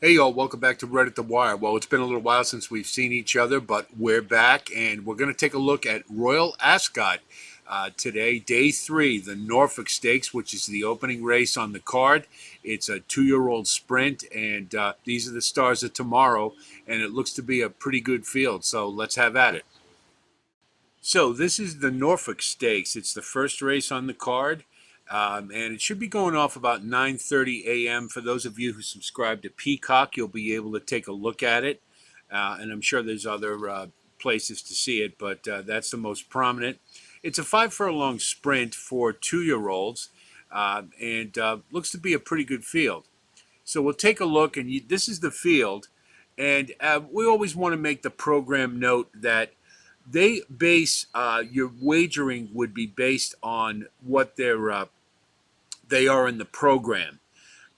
Hey y'all, welcome back to Right at the Wire. Well, it's been a little while since we've seen each other, but we're back and we're going to take a look at ROyal Ascot today, day three, the Norfolk Stakes, which is the opening race on the card. It's a 2-year-old sprint, and these are the stars of tomorrow, and it looks to be a pretty good field. So let's have at it. So this is the Norfolk Stakes. It's the first race on the card, and it should be going off about 9:30 a.m. For those of you who subscribe to Peacock, you'll be able to take a look at it, and I'm sure there's other places to see it, but that's the most prominent. It's a 5 furlong sprint for 2-year-olds, and looks to be a pretty good field. So we'll take a look, and this is the field, and we always want to make the program note that they base your wagering would be based on what they are in the program,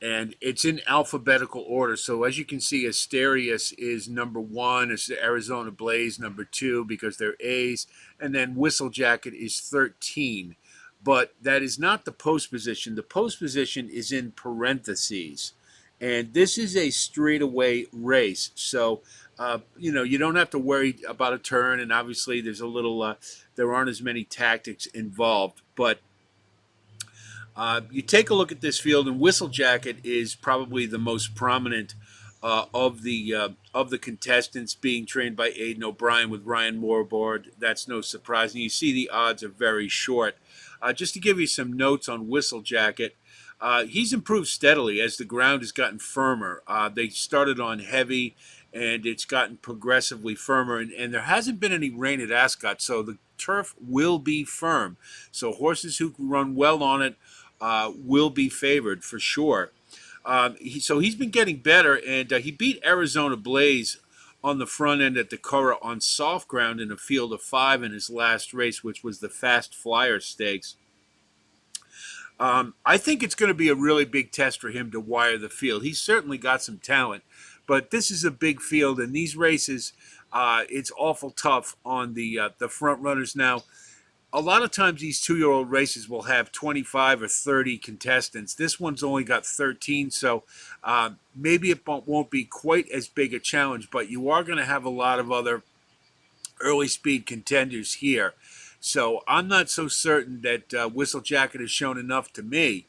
and it's in alphabetical order. So as you can see, Asterius is number one, is Arizona Blaze number two because they're A's, and then Whistle Jacket is 13. But that is not the post position. The post position is in parentheses. And this is a straightaway race. So, you don't have to worry about a turn. And obviously, there aren't as many tactics involved. But you take a look at this field, and Whistle Jacket is probably the most prominent of the contestants, being trained by Aidan O'Brien with Ryan Moore aboard. That's no surprise. And you see the odds are very short. Just to give you some notes on Whistle Jacket, he's improved steadily as the ground has gotten firmer. They started on heavy, and it's gotten progressively firmer, and there hasn't been any rain at Ascot, so the turf will be firm. So horses who run well on it will be favored for sure. So he's been getting better, and he beat Arizona Blaze on the front end at the Curragh on soft ground in a field of 5 in his last race, which was the Fast Flyer Stakes. I think it's going to be a really big test for him to wire the field. He's certainly got some talent, but this is a big field, and these races, it's awful tough on the front runners now. A lot of times these 2-year-old races will have 25 or 30 contestants. This one's only got 13, so maybe it won't be quite as big a challenge, but you are going to have a lot of other early speed contenders here. So I'm not so certain that Whistle Jacket has shown enough to me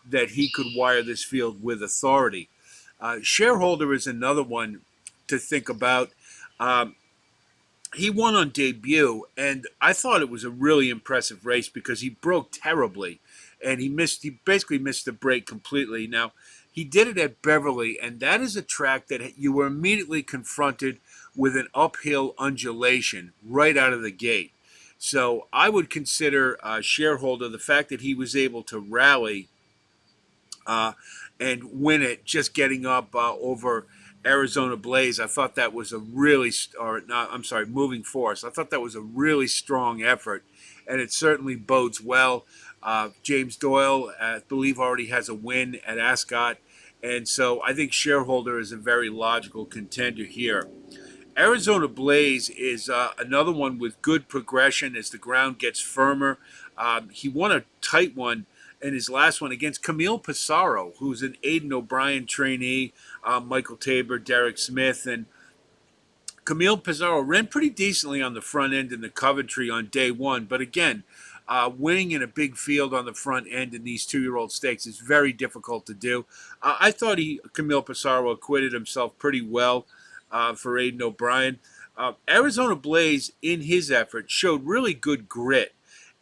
that he could wire this field with authority. Shareholder is another one to think about. Um, he won on debut, and I thought it was a really impressive race because he broke terribly, and he basically missed the break completely. Now, he did it at Beverly, and that is a track that you were immediately confronted with an uphill undulation right out of the gate. So I would consider Shareholder, the fact that he was able to rally uh, and win it, just getting up over Arizona Blaze. I thought that was a really, or not, I'm sorry, Moving Force. I thought that was a really strong effort, and it certainly bodes well. James Doyle, I believe, already has a win at Ascot, and so I think Shareholder is a very logical contender here. Arizona Blaze is another one with good progression as the ground gets firmer. He won a tight one in his last one against Camille Pissarro, who's an Aidan O'Brien trainee, Michael Tabor, Derek Smith, and Camille Pissarro ran pretty decently on the front end in the Coventry on day one. But again, winning in a big field on the front end in these 2-year-old stakes is very difficult to do. I thought Camille Pissarro acquitted himself pretty well for Aidan O'Brien. Arizona Blaze, in his effort, showed really good grit.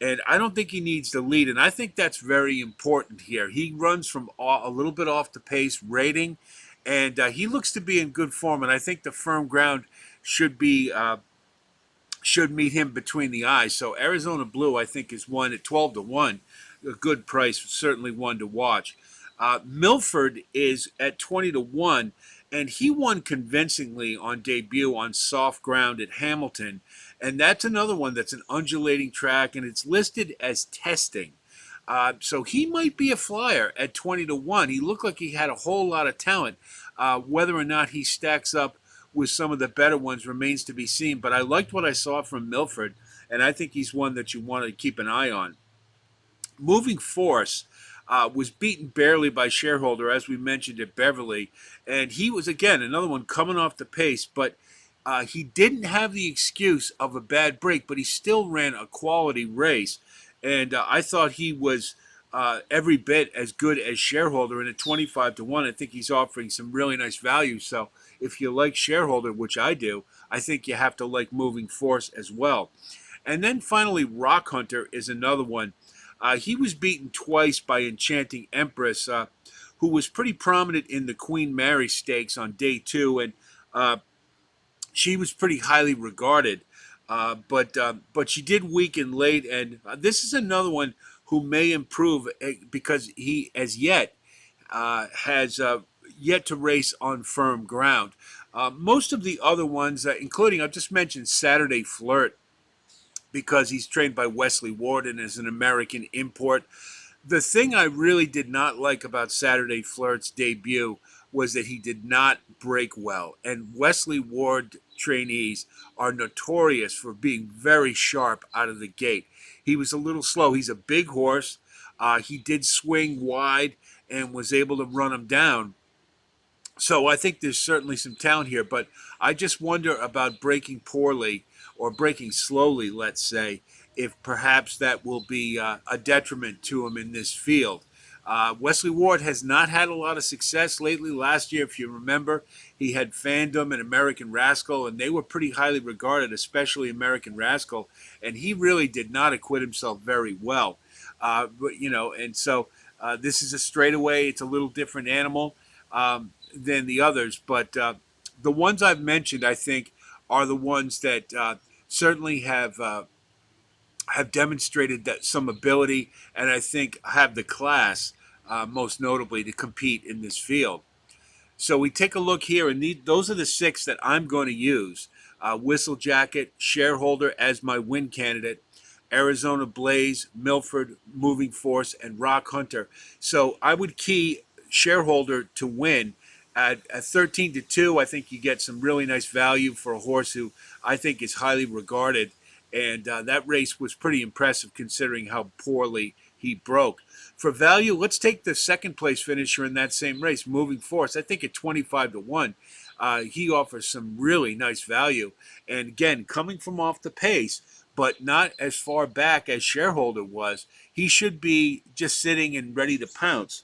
And I don't think he needs the lead. And I think that's very important here. He runs from a little bit off the pace rating, and he looks to be in good form. And I think the firm ground should be should meet him between the eyes. So Arizona Blue, I think, is one at 12 to 1, a good price, certainly one to watch. Milford is at 20 to 1, and he won convincingly on debut on soft ground at Hamilton. And that's another one that's an undulating track, and it's listed as testing. So he might be a flyer at 20 to 1. He looked like he had a whole lot of talent. Whether or not he stacks up with some of the better ones remains to be seen. But I liked what I saw from Milford, and I think he's one that you want to keep an eye on. Moving Force, was beaten barely by Shareholder, as we mentioned at Beverly. And he was, again, another one coming off the pace, but he didn't have the excuse of a bad break, but he still ran a quality race. And I thought he was every bit as good as Shareholder. And at 25 to 1, I think he's offering some really nice value. So if you like Shareholder, which I do, I think you have to like Moving Force as well. And then finally, Rock Hunter is another one. He was beaten twice by Enchanting Empress, who was pretty prominent in the Queen Mary Stakes on day two, and uh, she was pretty highly regarded. But she did weaken late, and this is another one who may improve because he, as yet, has yet to race on firm ground. Most of the other ones, including I've just mentioned Saturday Flirt, because he's trained by Wesley Ward and is an American import. The thing I really did not like about Saturday Flirt's debut was that he did not break well. And Wesley Ward trainees are notorious for being very sharp out of the gate. He was a little slow. He's a big horse. He did swing wide and was able to run him down. So I think there's certainly some talent here, but I just wonder about breaking poorly or breaking slowly, let's say, if perhaps that will be a detriment to him in this field. Wesley Ward has not had a lot of success lately. Last year, if you remember, he had Fandom and American Rascal, and they were pretty highly regarded, especially American Rascal, and he really did not acquit himself very well. And so this is a straightaway. It's a little different animal than the others, but the ones I've mentioned, I think, are the ones that certainly have demonstrated that some ability, and I think have the class, most notably, to compete in this field. So we take a look here, and those are the six that I'm going to use. Whistle Jacket, Shareholder as my win candidate, Arizona Blaze, Milford, Moving Force, and Rock Hunter. So I would key Shareholder to win. At 13 to 2, I think you get some really nice value for a horse who I think is highly regarded. And that race was pretty impressive considering how poorly he broke. For value, let's take the second place finisher in that same race, Moving Force. I think at 25 to 1, he offers some really nice value. And again, coming from off the pace, but not as far back as Shareholder was, he should be just sitting and ready to pounce.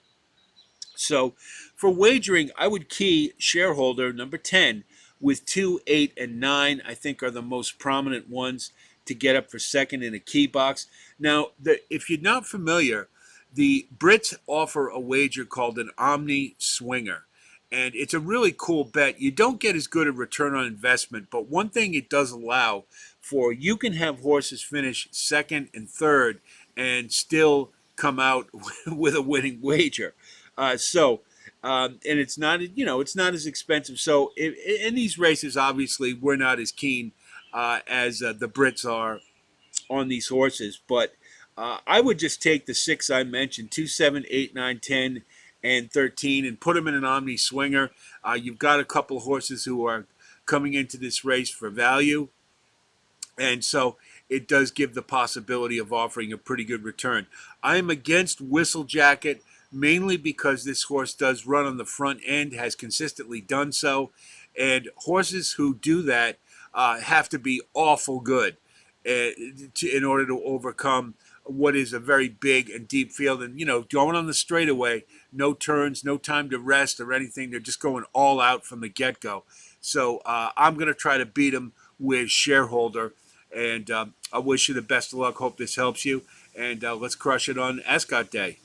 So for wagering, I would key Shareholder number 10 with 2, 8, and 9, I think are the most prominent ones to get up for second in a key box. Now, if you're not familiar, the Brits offer a wager called an Omni Swinger. And it's a really cool bet. You don't get as good a return on investment, but one thing it does allow for, you can have horses finish second and third and still come out with a winning wager. And it's not, it's not as expensive. So in these races, obviously, we're not as keen as the Brits are on these horses. But I would just take the six I mentioned, 2, 7, 8, 9, 10, and 13, and put them in an Omni Swinger. You've got a couple of horses who are coming into this race for value. And so it does give the possibility of offering a pretty good return. I am against Whistle Jacket mainly because this horse does run on the front end, has consistently done so. And horses who do that have to be awful good in order to overcome what is a very big and deep field. And, going on the straightaway, no turns, no time to rest or anything. They're just going all out from the get go. So I'm going to try to beat them with Shareholder. And I wish you the best of luck. Hope this helps you. And let's crush it on Ascot Day.